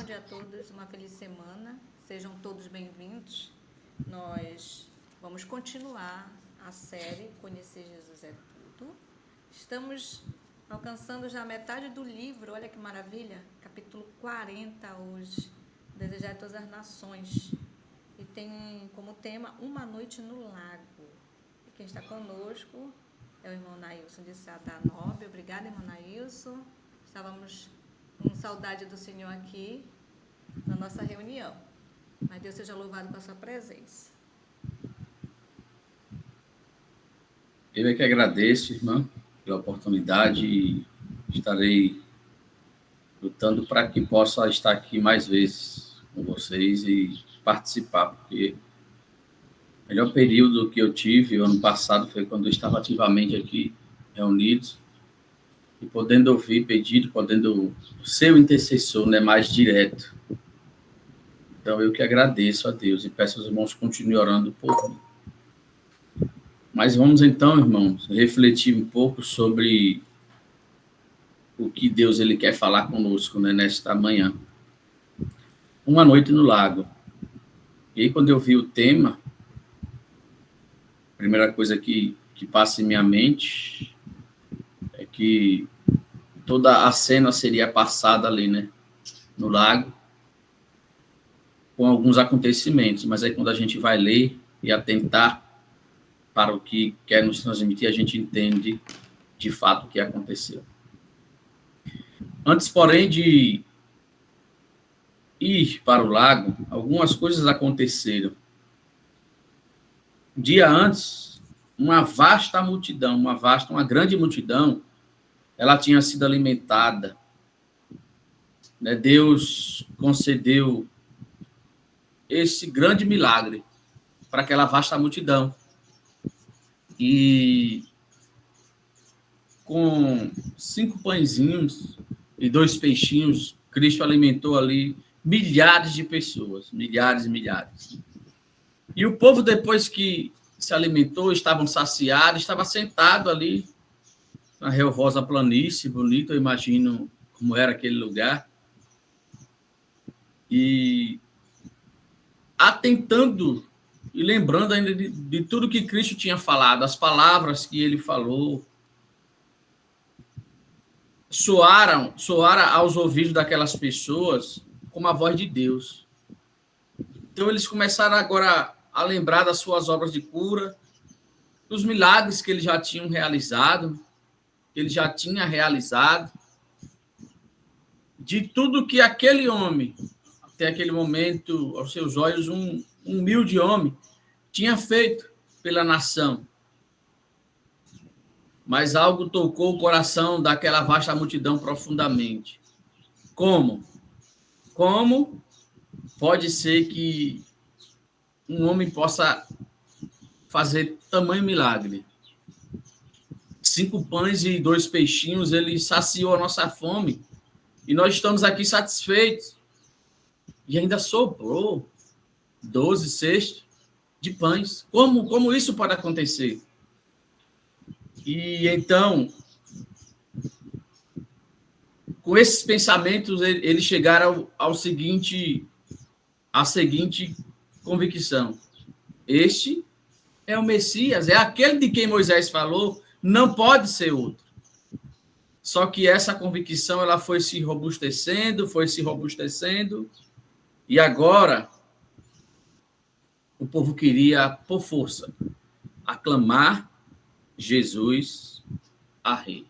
tarde a todos, uma feliz semana. Sejam todos bem-vindos. Nós vamos continuar a série Conhecer Jesus é Tudo. Estamos alcançando já a metade do livro, olha que maravilha, capítulo 40 hoje, Desejar a todas as nações. E tem como tema Uma Noite no Lago. E quem está conosco é o irmão Nailson de Satanóbio. Obrigada, irmão Nailson. Estávamos com saudade do Senhor aqui na nossa reunião. Mas Deus seja louvado com a sua presença. Eu é que agradeço, irmã, pela oportunidade e estarei lutando para que possa estar aqui mais vezes com vocês e participar, porque o melhor período que eu tive, o ano passado, foi quando eu estava ativamente aqui, reunidos, e podendo ouvir pedido, podendo ser o intercessor, né, mais direto. Então, eu que agradeço a Deus e peço aos irmãos que continuem orando por mim. Mas vamos então, irmãos, refletir um pouco sobre o que Deus ele quer falar conosco, né, nesta manhã. Uma noite no lago. E aí, quando eu vi o tema, a primeira coisa que passa em minha mente é que toda a cena seria passada ali, né, no lago, com alguns acontecimentos, mas aí quando a gente vai ler e atentar para o que quer nos transmitir, a gente entende de fato o que aconteceu. Antes, porém, de ir para o lago, algumas coisas aconteceram. Um dia antes, uma grande multidão, ela tinha sido alimentada, né? Deus concedeu esse grande milagre para aquela vasta multidão. E com 5 pãezinhos e 2 peixinhos, Cristo alimentou ali milhares de pessoas, milhares e milhares. E o povo, depois que se alimentou, estavam saciados, estava sentado ali na relvosa planície, bonito, eu imagino como era aquele lugar, e atentando e lembrando ainda de tudo que Cristo tinha falado, as palavras que ele falou, soaram aos ouvidos daquelas pessoas como a voz de Deus. Então, eles começaram agora a lembrar das suas obras de cura, dos milagres que ele já tinha realizado, de tudo que aquele homem, até aquele momento, aos seus olhos, um humilde homem, tinha feito pela nação. Mas algo tocou o coração daquela vasta multidão profundamente. Como? Como pode ser que um homem possa fazer tamanho milagre? 5 pães e 2 peixinhos, ele saciou a nossa fome. E nós estamos aqui satisfeitos. E ainda sobrou 12 cestos de pães. Como isso pode acontecer? E então, com esses pensamentos, eles chegaram à seguinte convicção: este é o Messias, é aquele de quem Moisés falou, não pode ser outro. Só que essa convicção ela foi se robustecendo, e agora o povo queria, por força, aclamar Jesus a rei.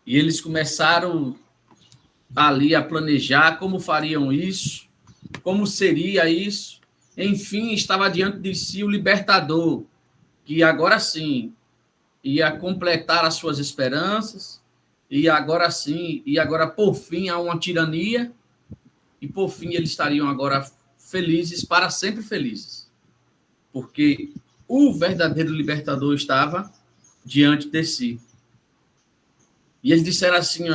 E eles começaram ali a planejar como fariam isso, como seria isso. Enfim, estava diante de si o libertador, que agora sim ia completar as suas esperanças, e agora sim, e agora por fim há uma tirania, e por fim eles estariam agora felizes, para sempre felizes, porque o verdadeiro libertador estava diante de si. E eles disseram assim: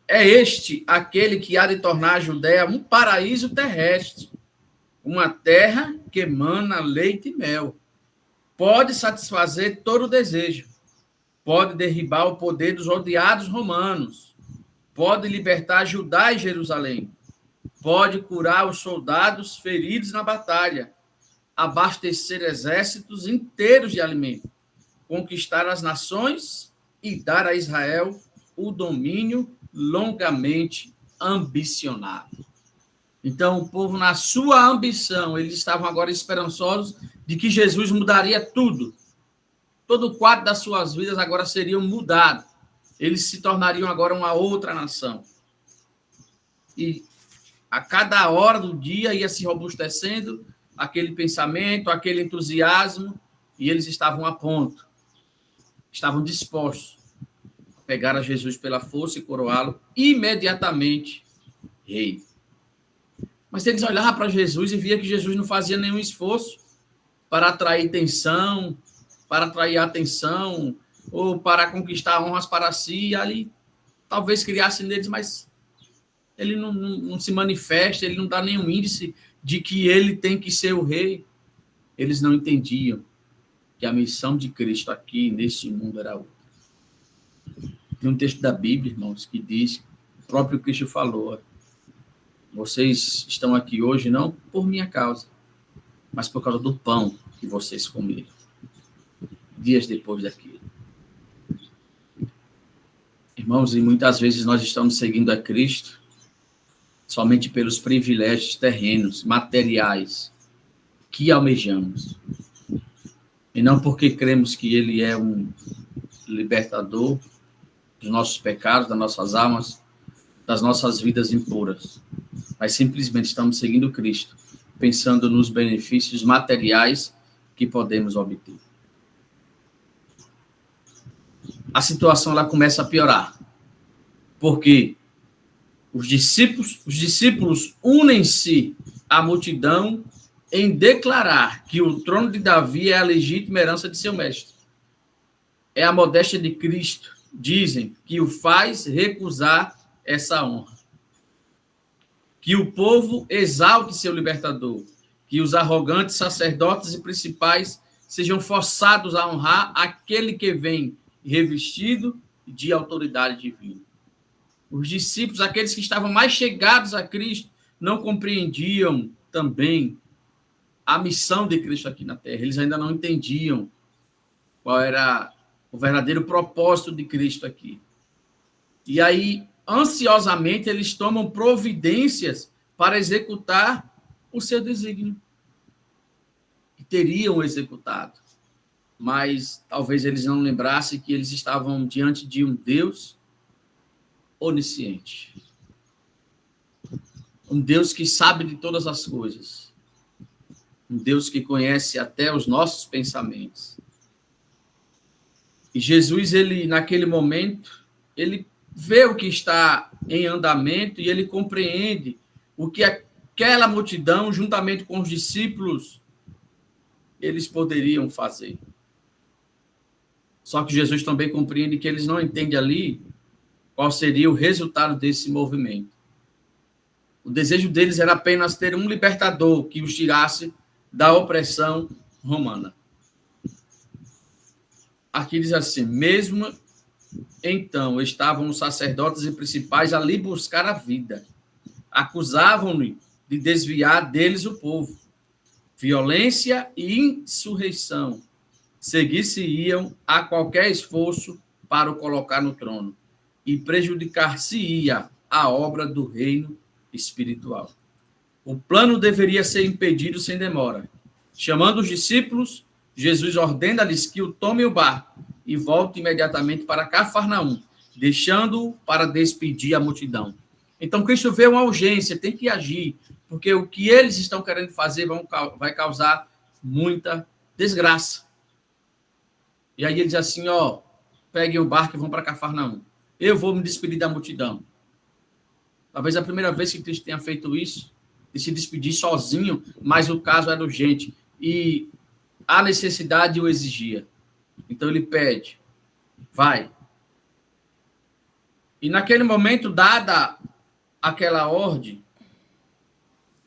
é este aquele que há de tornar a Judéia um paraíso terrestre, uma terra que emana leite e mel. Pode satisfazer todo o desejo, pode derribar o poder dos odiados romanos, pode libertar Judá e Jerusalém, pode curar os soldados feridos na batalha, abastecer exércitos inteiros de alimento, conquistar as nações e dar a Israel o domínio longamente ambicionado. Então, o povo, na sua ambição, eles estavam agora esperançosos de que Jesus mudaria tudo. Todo o quadro das suas vidas agora seriam mudado. Eles se tornariam agora uma outra nação. E a cada hora do dia ia se robustecendo aquele pensamento, aquele entusiasmo, e eles estavam a ponto, estavam dispostos a pegar a Jesus pela força e coroá-lo imediatamente rei. Mas eles olhavam para Jesus e via que Jesus não fazia nenhum esforço para atrair atenção, ou para conquistar honras para si, e ali talvez criasse neles, mas ele não se manifesta, ele não dá nenhum índice de que ele tem que ser o rei. Eles não entendiam que a missão de Cristo aqui, neste mundo, era outra. Tem um texto da Bíblia, irmãos, que diz, o próprio Cristo falou, vocês estão aqui hoje não por minha causa, mas por causa do pão que vocês comeram, dias depois daquilo. Irmãos, e muitas vezes nós estamos seguindo a Cristo somente pelos privilégios terrenos, materiais, que almejamos. E não porque cremos que ele é um libertador dos nossos pecados, das nossas almas, das nossas vidas impuras. Mas simplesmente estamos seguindo Cristo, pensando nos benefícios materiais que podemos obter. A situação ela começa a piorar, porque os discípulos unem-se à multidão em declarar que o trono de Davi é a legítima herança de seu mestre. É a modéstia de Cristo, dizem, que o faz recusar essa honra. Que o povo exalte seu libertador, que os arrogantes sacerdotes e principais sejam forçados a honrar aquele que vem revestido de autoridade divina. Os discípulos, aqueles que estavam mais chegados a Cristo, não compreendiam também a missão de Cristo aqui na Terra. Eles ainda não entendiam qual era o verdadeiro propósito de Cristo aqui. E aí, ansiosamente, eles tomam providências para executar o seu desígnio. E teriam executado. Mas talvez eles não lembrassem que eles estavam diante de um Deus onisciente. Um Deus que sabe de todas as coisas. Um Deus que conhece até os nossos pensamentos. E Jesus, ele, naquele momento, ele vê o que está em andamento e ele compreende o que aquela multidão, juntamente com os discípulos, eles poderiam fazer. Só que Jesus também compreende que eles não entendem ali qual seria o resultado desse movimento. O desejo deles era apenas ter um libertador que os tirasse da opressão romana. Aqui diz assim, mesmo então estavam os sacerdotes e principais ali buscar a vida. Acusavam-no de desviar deles o povo. Violência e insurreição seguir-se-iam a qualquer esforço para o colocar no trono e prejudicar-se-ia a obra do reino espiritual. O plano deveria ser impedido sem demora. Chamando os discípulos, Jesus ordena-lhes que o tomem o barco e voltem imediatamente para Cafarnaum, deixando-o para despedir a multidão. Então, Cristo vê uma urgência, tem que agir, porque o que eles estão querendo fazer vai causar muita desgraça. E aí ele diz assim, peguem o barco e vão para Cafarnaum. Eu vou me despedir da multidão. Talvez a primeira vez que Cristo tenha feito isso, de se despedir sozinho, mas o caso era urgente. E a necessidade o exigia. Então ele pede, vai. E naquele momento, dada aquela ordem,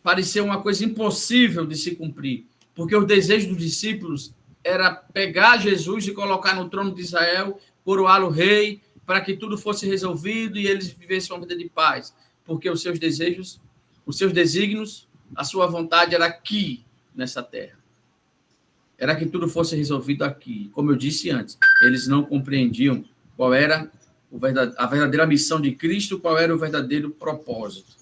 pareceu uma coisa impossível de se cumprir, porque o desejo dos discípulos era pegar Jesus e colocar no trono de Israel, coroá-lo rei, para que tudo fosse resolvido e eles vivessem uma vida de paz, porque os seus desejos, os seus desígnios, a sua vontade era aqui, nessa terra. Era que tudo fosse resolvido aqui. Como eu disse antes, eles não compreendiam qual era a verdadeira missão de Cristo, qual era o verdadeiro propósito.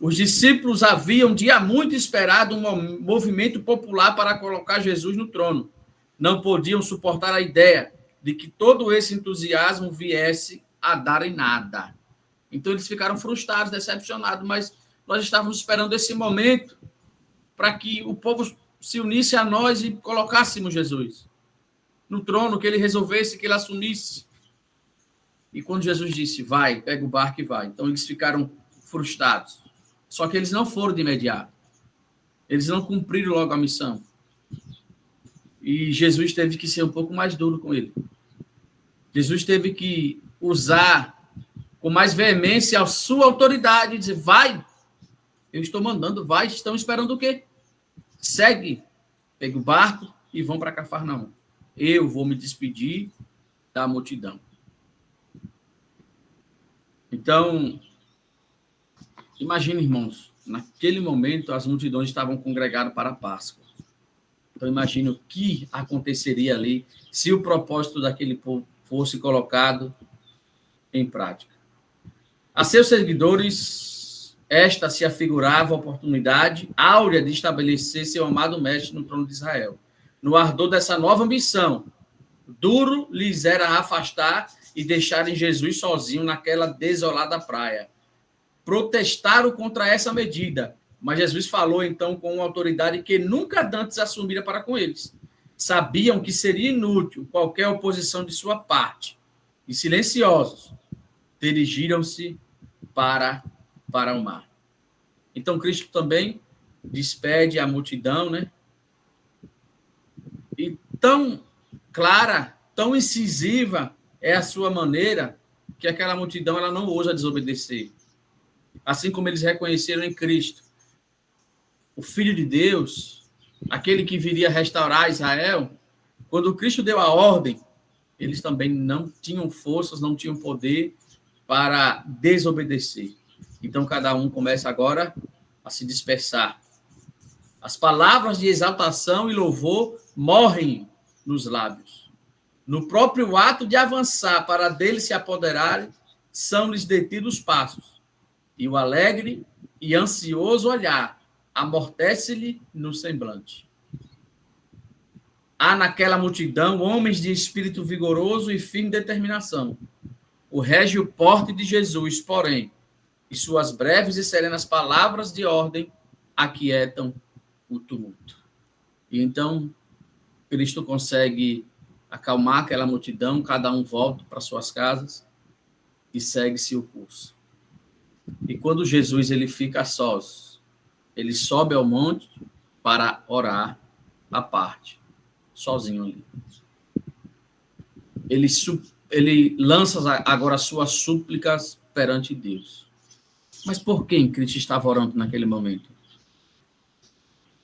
Os discípulos haviam de há muito esperado um movimento popular para colocar Jesus no trono. Não podiam suportar a ideia de que todo esse entusiasmo viesse a dar em nada. Então eles ficaram frustrados, decepcionados, mas nós estávamos esperando esse momento para que o povo se unisse a nós e colocássemos Jesus no trono, que ele resolvesse, que ele assumisse. E quando Jesus disse, vai, pega o barco e vai. Então eles ficaram frustrados. Só que eles não foram de imediato. Eles não cumpriram logo a missão. E Jesus teve que ser um pouco mais duro com ele. Jesus teve que usar com mais veemência a sua autoridade e dizer, vai, eu estou mandando, vai, estão esperando o quê? Segue, pega o barco e vão para Cafarnaum. Eu vou me despedir da multidão. Então, imagine, irmãos, naquele momento as multidões estavam congregadas para a Páscoa. Então, imagine o que aconteceria ali se o propósito daquele povo fosse colocado em prática. A seus seguidores, esta se afigurava a oportunidade áurea de estabelecer seu amado mestre no trono de Israel. No ardor dessa nova missão, duro lhes era afastar e deixarem Jesus sozinho naquela desolada praia. Protestaram contra essa medida, mas Jesus falou então com uma autoridade que nunca antes assumira para com eles. Sabiam que seria inútil qualquer oposição de sua parte, e silenciosos, dirigiram-se para o mar. Então Cristo também despede a multidão, né? E tão clara, tão incisiva é a sua maneira que aquela multidão ela não ousa desobedecer. Assim como eles reconheceram em Cristo o Filho de Deus, aquele que viria restaurar Israel, quando Cristo deu a ordem, eles também não tinham forças, não tinham poder para desobedecer. Então, cada um começa agora a se dispersar. As palavras de exaltação e louvor morrem nos lábios. No próprio ato de avançar para dele se apoderarem, são-lhes detidos os passos. E o alegre e ansioso olhar amortece-lhe no semblante. Há naquela multidão homens de espírito vigoroso e firme determinação. O régio porte de Jesus, porém, e suas breves e serenas palavras de ordem aquietam o tumulto. E então, Cristo consegue acalmar aquela multidão, cada um volta para suas casas e segue-se o curso. E quando Jesus ele fica sós, ele sobe ao monte para orar à parte, sozinho ali. Ele lança agora suas súplicas perante Deus. Mas por quem Cristo estava orando naquele momento?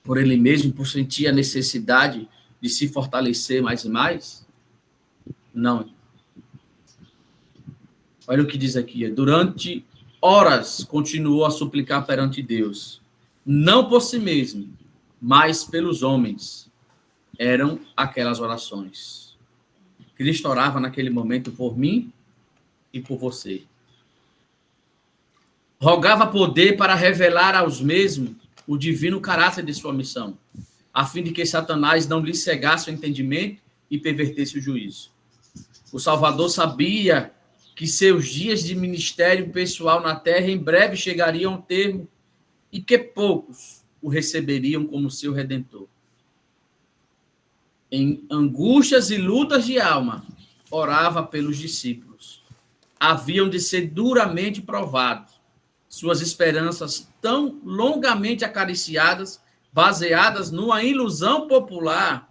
Por ele mesmo, por sentir a necessidade de se fortalecer mais e mais? Não. Olha o que diz aqui. Durante horas continuou a suplicar perante Deus, não por si mesmo, mas pelos homens. Eram aquelas orações. Cristo orava naquele momento por mim e por você. Rogava poder para revelar aos mesmos o divino caráter de sua missão, a fim de que Satanás não lhe cegasse o entendimento e pervertesse o juízo. O Salvador sabia que seus dias de ministério pessoal na terra em breve chegariam ao termo e que poucos o receberiam como seu Redentor. Em angústias e lutas de alma, orava pelos discípulos. Haviam de ser duramente provados. Suas esperanças tão longamente acariciadas, baseadas numa ilusão popular,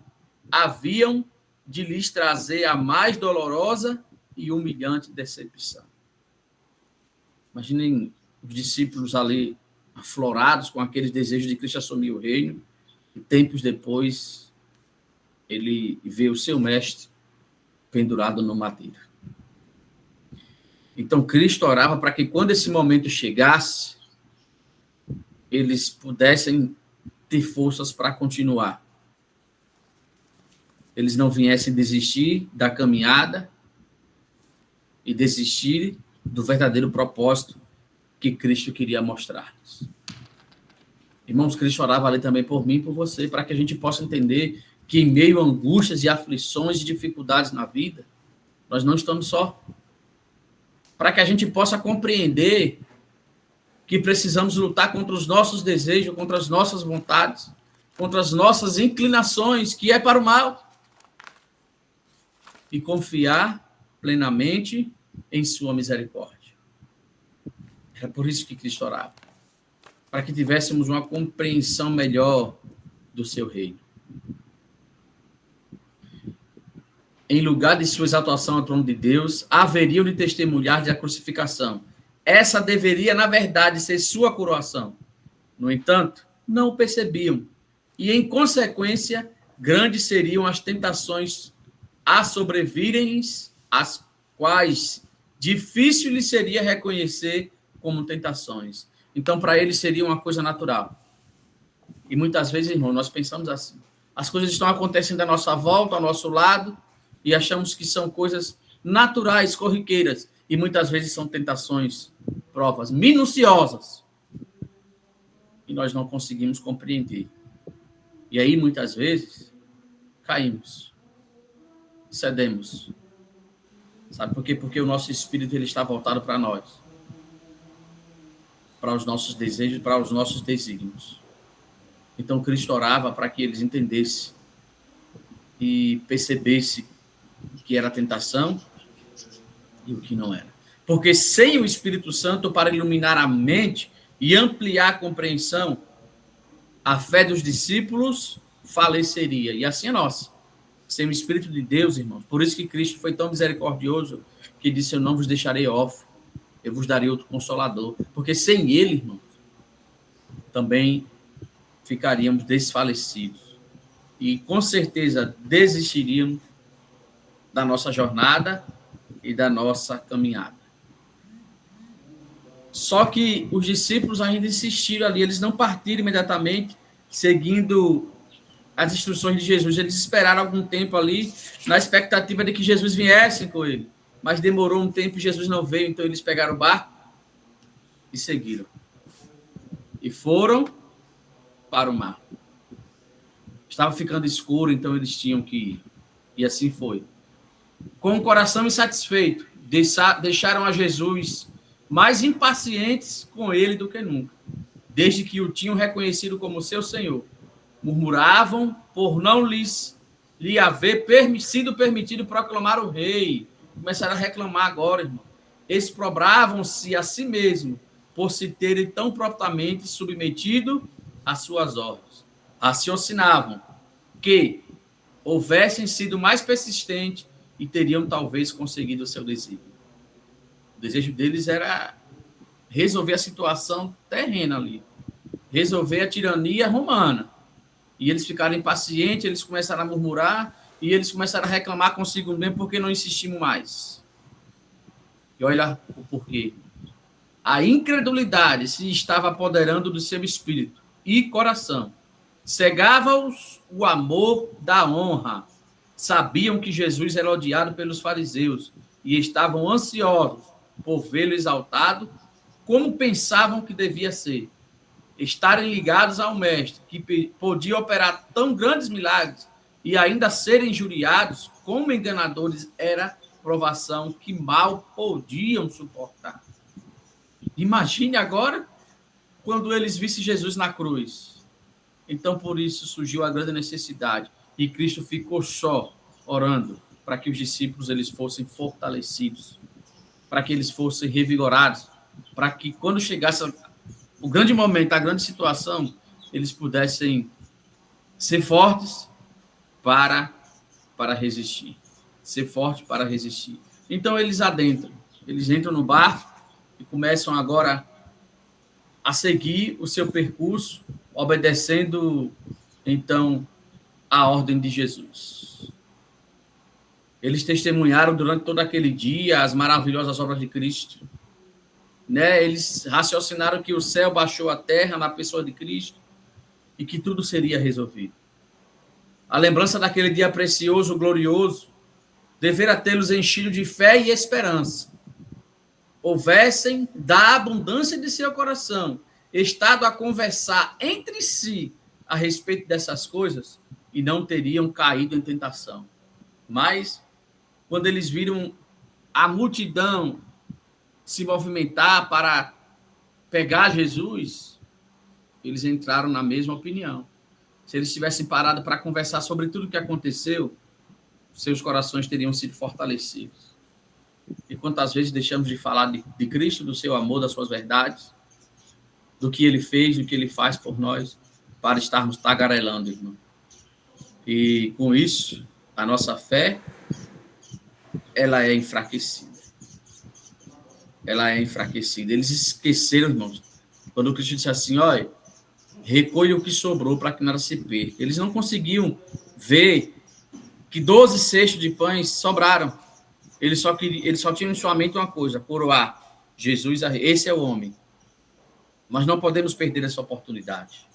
haviam de lhes trazer a mais dolorosa e humilhante decepção. Imaginem os discípulos ali aflorados com aqueles desejos de Cristo assumir o reino, e tempos depois ele vê o seu mestre pendurado no madeiro. Então, Cristo orava para que quando esse momento chegasse, eles pudessem ter forças para continuar. Eles não viessem desistir da caminhada e desistir do verdadeiro propósito que Cristo queria mostrar-lhes. Irmãos, Cristo orava ali também por mim e por você, para que a gente possa entender que em meio a angústias e aflições e dificuldades na vida, nós não estamos só. Para que a gente possa compreender que precisamos lutar contra os nossos desejos, contra as nossas vontades, contra as nossas inclinações, que é para o mal. E confiar plenamente em sua misericórdia. É por isso que Cristo orava. Para que tivéssemos uma compreensão melhor do seu reino. Em lugar de sua exaltação ao trono de Deus, haveriam de testemunhar da crucificação. Essa deveria, na verdade, ser sua coroação. No entanto, não o percebiam. E, em consequência, grandes seriam as tentações a sobrevirem-lhes, as quais difícil lhe seria reconhecer como tentações. Então, para eles seria uma coisa natural. E muitas vezes, irmão, nós pensamos assim. As coisas estão acontecendo à nossa volta, ao nosso lado, e achamos que são coisas naturais, corriqueiras. E muitas vezes são tentações, provas minuciosas. E nós não conseguimos compreender. E aí, muitas vezes, caímos. Cedemos. Sabe por quê? Porque o nosso espírito ele está voltado para nós. Para os nossos desejos, para os nossos desígnios. Então, Cristo orava para que eles entendessem e percebessem o que era tentação e o que não era. Porque sem o Espírito Santo para iluminar a mente e ampliar a compreensão, a fé dos discípulos faleceria. E assim é nossa. Sem o Espírito de Deus, irmãos. Por isso que Cristo foi tão misericordioso que disse, eu não vos deixarei órfãos, eu vos darei outro consolador. Porque sem ele, irmãos, também ficaríamos desfalecidos. E com certeza desistiríamos da nossa jornada e da nossa caminhada. Só que os discípulos ainda insistiram ali, eles não partiram imediatamente seguindo as instruções de Jesus. Eles esperaram algum tempo ali na expectativa de que Jesus viesse com ele. Mas demorou um tempo e Jesus não veio, então eles pegaram o barco e seguiram. E foram para o mar. Estava ficando escuro, então eles tinham que ir. E assim foi. Com o coração insatisfeito, deixaram a Jesus mais impacientes com ele do que nunca, desde que o tinham reconhecido como seu Senhor. Murmuravam por não lhe haver sido permitido proclamar o rei. Começaram a reclamar agora, irmão. Exprobravam-se a si mesmo por se terem tão prontamente submetido às suas ordens. Raciocinavam que houvessem sido mais persistentes e teriam talvez conseguido o seu desígnio. O desejo deles era resolver a situação terrena ali, resolver a tirania romana. E eles ficaram impacientes, eles começaram a murmurar e eles começaram a reclamar consigo mesmo porque não insistimos mais. E olha o porquê. A incredulidade se estava apoderando do seu espírito e coração. Cegava-os o amor da honra. Sabiam que Jesus era odiado pelos fariseus e estavam ansiosos por vê-lo exaltado, como pensavam que devia ser. Estarem ligados ao mestre, que podia operar tão grandes milagres e ainda serem injuriados como enganadores, era provação que mal podiam suportar. Imagine agora quando eles vissem Jesus na cruz. Então, por isso surgiu a grande necessidade e Cristo ficou só orando para que os discípulos eles fossem fortalecidos, para que eles fossem revigorados, para que quando chegasse o grande momento, a grande situação, eles pudessem ser fortes para resistir. Ser forte para resistir. Então, eles entram no barco e começam agora a seguir o seu percurso, obedecendo, então, a ordem de Jesus. Eles testemunharam durante todo aquele dia as maravilhosas obras de Cristo. Né? Eles raciocinaram que o céu baixou à terra na pessoa de Cristo e que tudo seria resolvido. A lembrança daquele dia precioso, glorioso, devera tê-los enchido de fé e esperança. Houvessem, da abundância de seu coração, estado a conversar entre si a respeito dessas coisas e não teriam caído em tentação. Mas, quando eles viram a multidão se movimentar para pegar Jesus, eles entraram na mesma opinião. Se eles tivessem parado para conversar sobre tudo o que aconteceu, seus corações teriam sido fortalecidos. E quantas vezes deixamos de falar de Cristo, do seu amor, das suas verdades, do que ele fez, do que ele faz por nós, para estarmos tagarelando, irmão. E com isso, a nossa fé, ela é enfraquecida. Ela é enfraquecida. Eles esqueceram, irmãos, quando o Cristo disse assim, olha, recolhe o que sobrou para que nada se perca. Eles não conseguiam ver que 12 cestos de pães sobraram. Eles só tinham em sua mente uma coisa, coroar Jesus, esse é o homem. Mas não podemos perder essa oportunidade.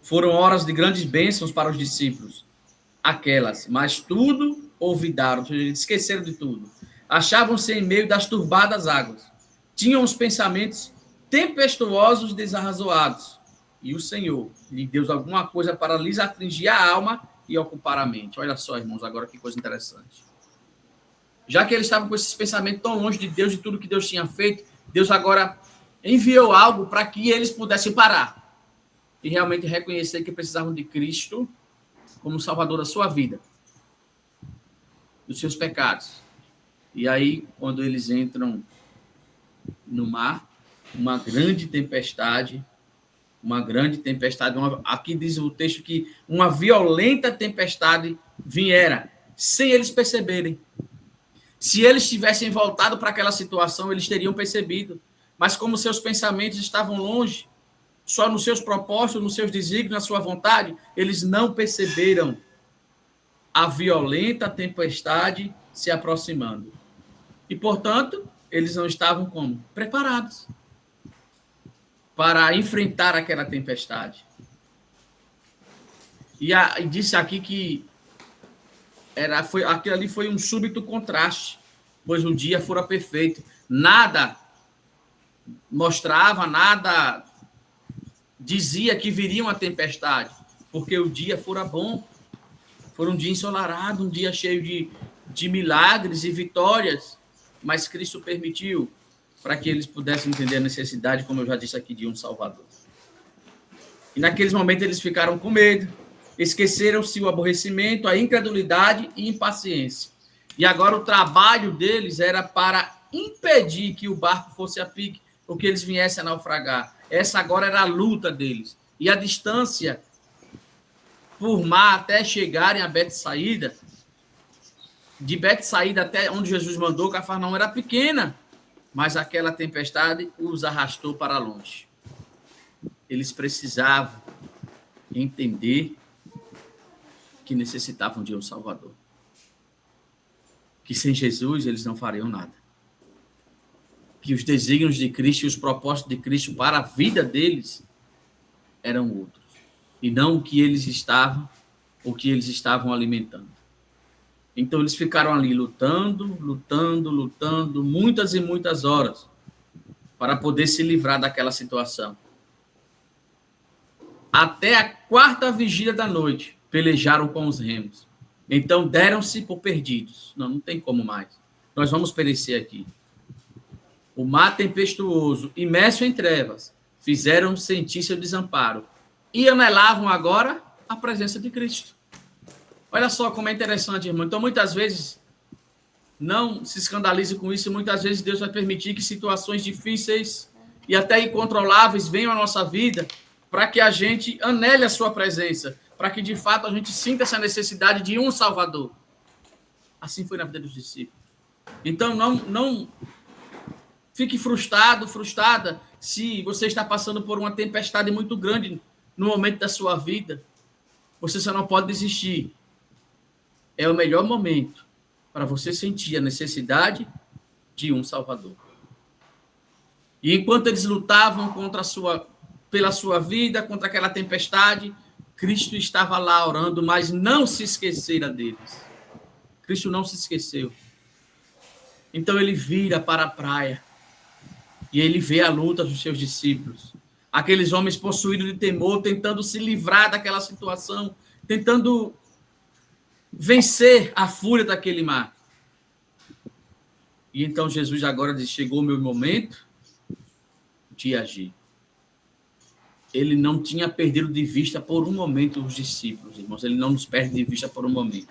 Foram horas de grandes bênçãos para os discípulos, aquelas, mas tudo olvidaram, esqueceram de tudo. Achavam-se em meio das turbadas águas. Tinham os pensamentos tempestuosos, desarrazoados. E o Senhor lhe deu alguma coisa para lhes atingir a alma e ocupar a mente. Olha só, irmãos, agora que coisa interessante. Já que eles estavam com esses pensamentos tão longe de Deus, de tudo que Deus tinha feito, Deus agora enviou algo para que eles pudessem parar e realmente reconhecer que precisavam de Cristo como Salvador da sua vida, dos seus pecados. E aí, quando eles entram no mar, uma grande tempestade, aqui diz o texto que uma violenta tempestade viera, sem eles perceberem. Se eles tivessem voltado para aquela situação, eles teriam percebido. Mas como seus pensamentos estavam longe, só nos seus propósitos, nos seus desígnios, na sua vontade, eles não perceberam a violenta tempestade se aproximando. E, portanto, eles não estavam como? Preparados para enfrentar aquela tempestade. E disse aqui que aquilo ali foi um súbito contraste, pois o dia fora perfeito. Nada mostrava, nada dizia que viria uma tempestade, porque o dia fora bom. Foi um dia ensolarado, um dia cheio de milagres e vitórias, mas Cristo permitiu para que eles pudessem entender a necessidade, como eu já disse aqui, de um Salvador. E naqueles momentos eles ficaram com medo, esqueceram-se o aborrecimento, a incredulidade e impaciência. E agora o trabalho deles era para impedir que o barco fosse a pique, ou que eles viessem a naufragar. Essa agora era a luta deles. E a distância por mar até chegarem a Betsaída, de Betsaída até onde Jesus mandou, Cafarnaum era pequena, mas aquela tempestade os arrastou para longe. Eles precisavam entender que necessitavam de um Salvador. Que sem Jesus eles não fariam nada. Que os desígnios de Cristo e os propósitos de Cristo para a vida deles eram outros. E não o que eles estavam alimentando. Então eles ficaram ali lutando, muitas e muitas horas, para poder se livrar daquela situação. Até a 4ª vigília da noite, pelejaram com os remos. Então deram-se por perdidos. Não tem como mais. Nós vamos perecer aqui. O mar tempestuoso, imerso em trevas, fizeram sentir seu desamparo e anelavam agora a presença de Cristo. Olha só como é interessante, irmão. Então, muitas vezes, não se escandalize com isso, muitas vezes Deus vai permitir que situações difíceis e até incontroláveis venham à nossa vida para que a gente anele a sua presença, para que, de fato, a gente sinta essa necessidade de um Salvador. Assim foi na vida dos discípulos. Então, não fique frustrada, se você está passando por uma tempestade muito grande no momento da sua vida. Você só não pode desistir é o melhor momento para você sentir a necessidade de um Salvador. E enquanto eles lutavam pela sua vida, contra aquela tempestade, Cristo estava lá orando, mas não se esquecera deles. Cristo não se esqueceu. Então ele vira para a praia e ele vê a luta dos seus discípulos. Aqueles homens possuídos de temor, tentando se livrar daquela situação, tentando vencer a fúria daquele mar. E então Jesus agora diz, chegou o meu momento de agir. Ele não tinha perdido de vista por um momento os discípulos, irmãos. Ele não nos perde de vista por um momento.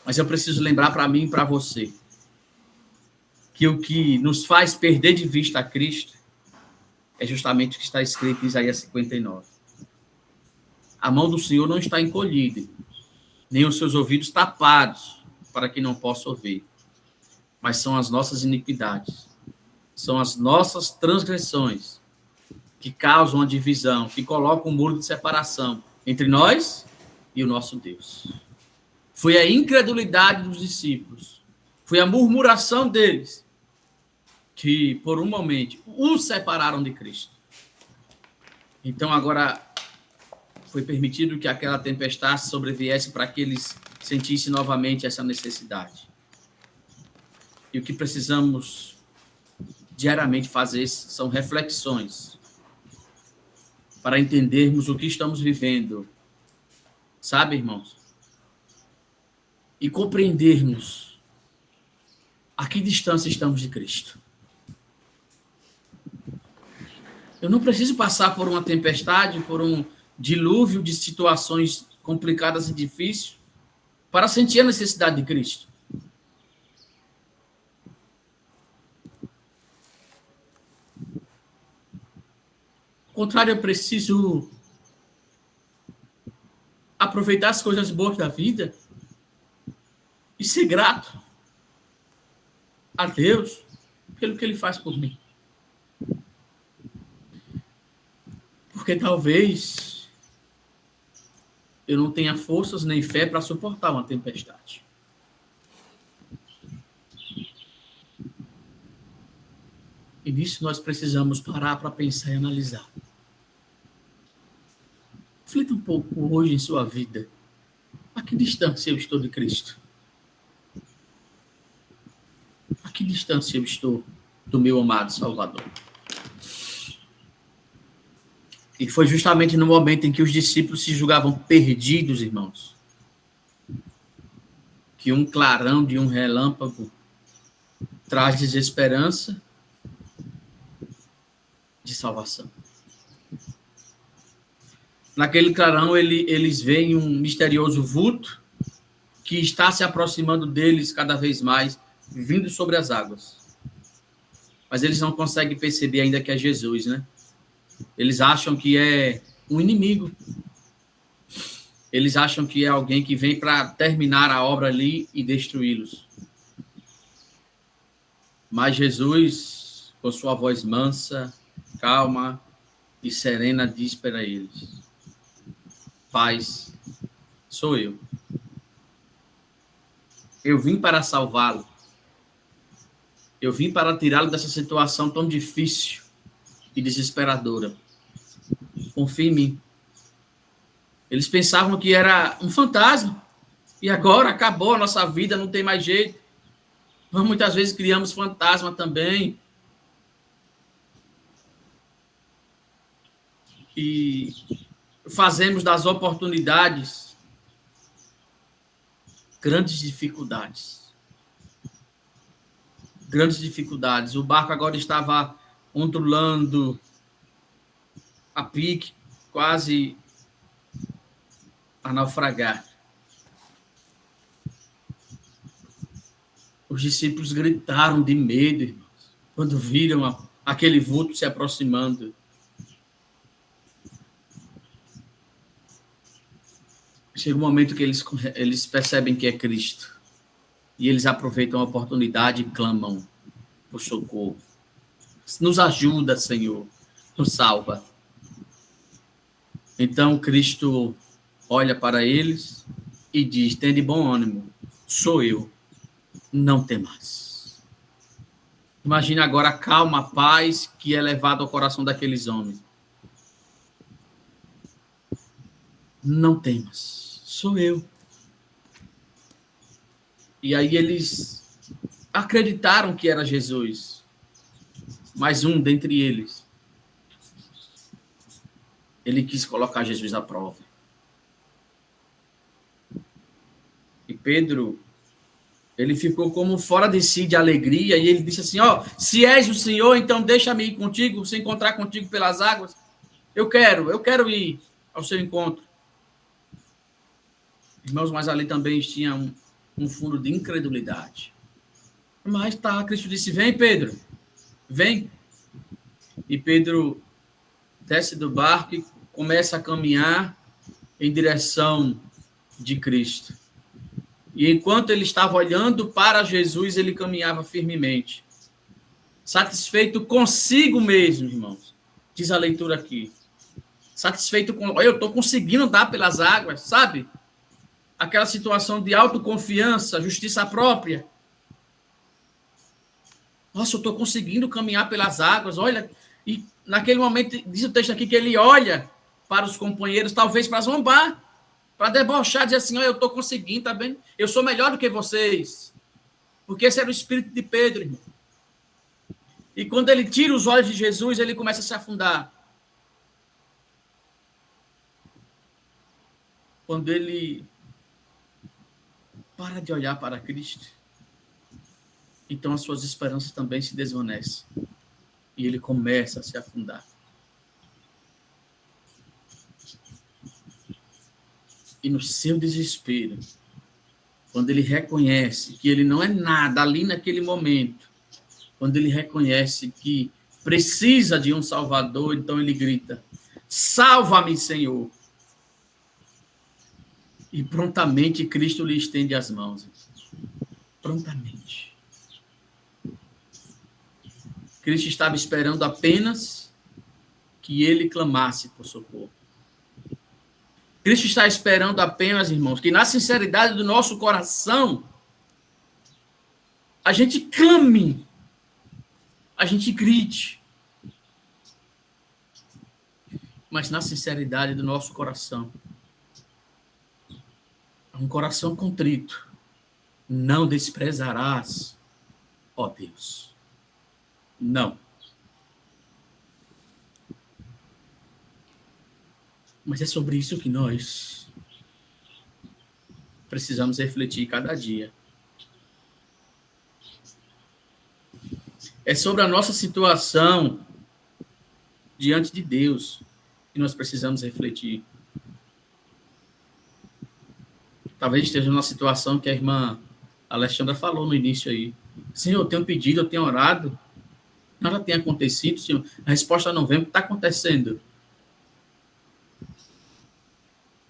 Mas eu preciso lembrar para mim e para você que o que nos faz perder de vista a Cristo é justamente o que está escrito em Isaías 59. A mão do Senhor não está encolhida, nem os seus ouvidos tapados, para que não possa ouvir. Mas são as nossas iniquidades, são as nossas transgressões que causam a divisão, que colocam um muro de separação entre nós e o nosso Deus. Foi a incredulidade dos discípulos, foi a murmuração deles, que por um momento os separaram de Cristo. Então agora foi permitido que aquela tempestade sobreviesse para que eles sentissem novamente essa necessidade. E o que precisamos diariamente fazer são reflexões para entendermos o que estamos vivendo. Sabe, irmãos? E compreendermos a que distância estamos de Cristo. Eu não preciso passar por uma tempestade, por um dilúvio de situações complicadas e difíceis para sentir a necessidade de Cristo. Ao contrário, eu preciso aproveitar as coisas boas da vida e ser grato a Deus pelo que Ele faz por mim. Porque talvez eu não tenha forças nem fé para suportar uma tempestade. E nisso nós precisamos parar para pensar e analisar. Reflita um pouco hoje em sua vida. A que distância eu estou de Cristo? A que distância eu estou do meu amado Salvador? E foi justamente no momento em que os discípulos se julgavam perdidos, irmãos, que um clarão de um relâmpago traz desesperança de salvação. Naquele clarão, eles veem um misterioso vulto que está se aproximando deles cada vez mais, vindo sobre as águas. Mas eles não conseguem perceber ainda que é Jesus, né? Eles acham que é um inimigo. Eles acham que é alguém que vem para terminar a obra ali e destruí-los. Mas Jesus, com sua voz mansa, calma e serena, diz para eles: Paz, sou eu. Eu vim para salvá-lo. Eu vim para tirá-lo dessa situação tão difícil e desesperadora. Confie em mim. Eles pensavam que era um fantasma. E agora acabou a nossa vida, não tem mais jeito. Nós muitas vezes criamos fantasma também. E fazemos das oportunidades grandes dificuldades. Grandes dificuldades. O barco agora estava ondulando a pique, quase a naufragar. Os discípulos gritaram de medo, irmãos, quando viram aquele vulto se aproximando. Chega um momento que eles percebem que é Cristo. E eles aproveitam a oportunidade e clamam por socorro. Nos ajuda, Senhor. Nos salva. Então, Cristo olha para eles e diz: tende bom ânimo, sou eu, não temas. Imagina agora a calma, a paz que é levada ao coração daqueles homens. Não temas, sou eu. E aí eles acreditaram que era Jesus, mas um dentre eles, ele quis colocar Jesus à prova. E Pedro, ele ficou como fora de si de alegria, e ele disse assim: ó, se és o Senhor, então deixa-me ir contigo, se encontrar contigo pelas águas. Eu quero ir ao seu encontro. Irmãos, mas ali também tinha um fundo de incredulidade. Mas tá, Cristo disse: vem, Pedro, vem. E Pedro desce do barco e começa a caminhar em direção de Cristo. E enquanto ele estava olhando para Jesus, ele caminhava firmemente, satisfeito consigo mesmo, irmãos. Diz a leitura aqui. Satisfeito com... Olha, eu estou conseguindo andar pelas águas, sabe? Aquela situação de autoconfiança, justiça própria. Nossa, eu estou conseguindo caminhar pelas águas, olha. E naquele momento, diz o texto aqui, que ele olha para os companheiros, talvez para zombar, para debochar, dizer assim: olha, eu estou conseguindo, tá bem? Eu sou melhor do que vocês. Porque esse era o espírito de Pedro, irmão. E quando ele tira os olhos de Jesus, ele começa a se afundar. Quando ele para de olhar para Cristo, então as suas esperanças também se desvanecem. E ele começa a se afundar. E no seu desespero, quando ele reconhece que ele não é nada ali naquele momento, quando ele reconhece que precisa de um Salvador, então ele grita: salva-me, Senhor. E prontamente Cristo lhe estende as mãos. Prontamente. Cristo estava esperando apenas que ele clamasse por socorro. Cristo está esperando apenas, irmãos, que na sinceridade do nosso coração a gente clame, a gente grite. Mas na sinceridade do nosso coração, um coração contrito, não desprezarás, ó Deus. Não. Mas é sobre isso que nós precisamos refletir cada dia. É sobre a nossa situação diante de Deus que nós precisamos refletir. Talvez esteja numa situação que a irmã Alexandra falou no início aí. Senhor, eu tenho pedido, eu tenho orado, nada tem acontecido, Senhor. A resposta não vem. O que está acontecendo?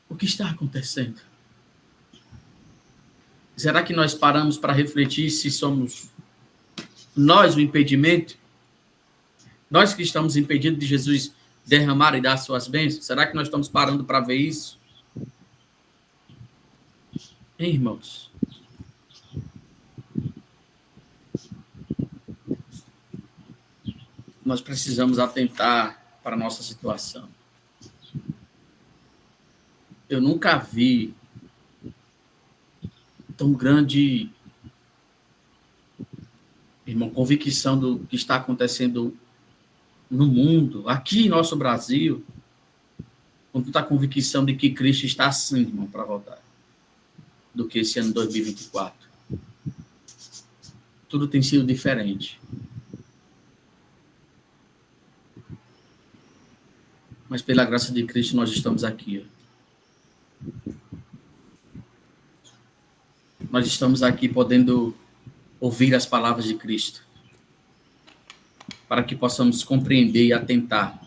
O que está acontecendo? Será que nós paramos para refletir se somos nós o impedimento? Nós que estamos impedindo de Jesus derramar e dar suas bênçãos? Será que nós estamos parando para ver isso? Hein, irmãos? Nós precisamos atentar para a nossa situação. Eu nunca vi tão grande, irmão, convicção do que está acontecendo no mundo, aqui em nosso Brasil, com tanta convicção de que Cristo está assim, irmão, para voltar, do que esse ano 2024. Tudo tem sido diferente. Mas pela graça de Cristo nós estamos aqui. Nós estamos aqui podendo ouvir as palavras de Cristo, para que possamos compreender e atentar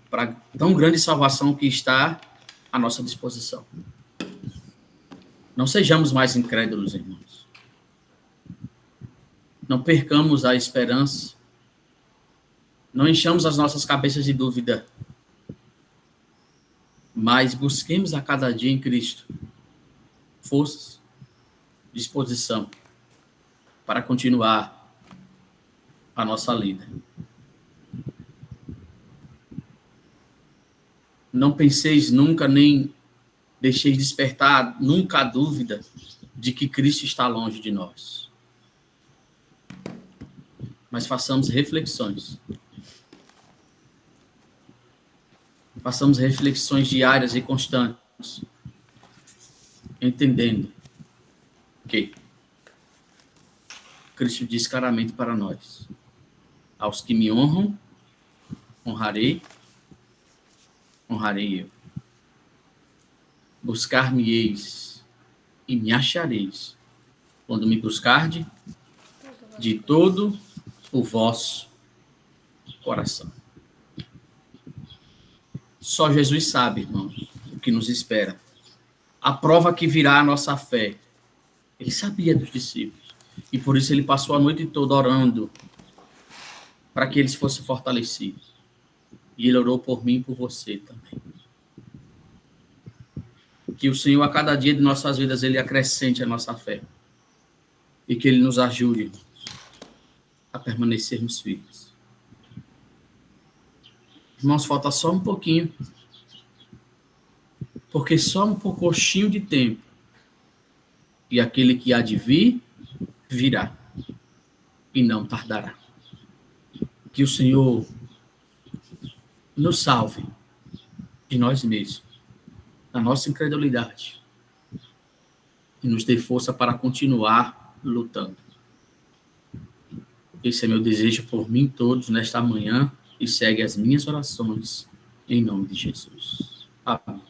para a tão grande salvação que está à nossa disposição. Não sejamos mais incrédulos, irmãos. Não percamos a esperança. Não enchamos as nossas cabeças de dúvida. Mas busquemos a cada dia em Cristo forças, disposição para continuar a nossa lida. Não penseis nunca, nem deixeis despertar nunca a dúvida de que Cristo está longe de nós. Mas façamos reflexões. Façamos reflexões diárias e constantes, entendendo que Cristo diz claramente para nós: aos que me honram, honrarei eu. Buscar-me-eis e me achareis, quando me buscardes de todo o vosso coração. Só Jesus sabe, irmãos, o que nos espera. A prova que virá a nossa fé. Ele sabia dos discípulos. E por isso ele passou a noite toda orando para que eles fossem fortalecidos. E ele orou por mim e por você também. Que o Senhor, a cada dia de nossas vidas, ele acrescente a nossa fé. E que ele nos ajude, irmãos, a permanecermos firmes. Irmãos, falta só um pouquinho. Porque só um pouquinho de tempo. E aquele que há de vir, virá. E não tardará. Que o Senhor nos salve de nós mesmos, da nossa incredulidade. E nos dê força para continuar lutando. Esse é meu desejo por mim todos nesta manhã. E segue as minhas orações em nome de Jesus. Amém.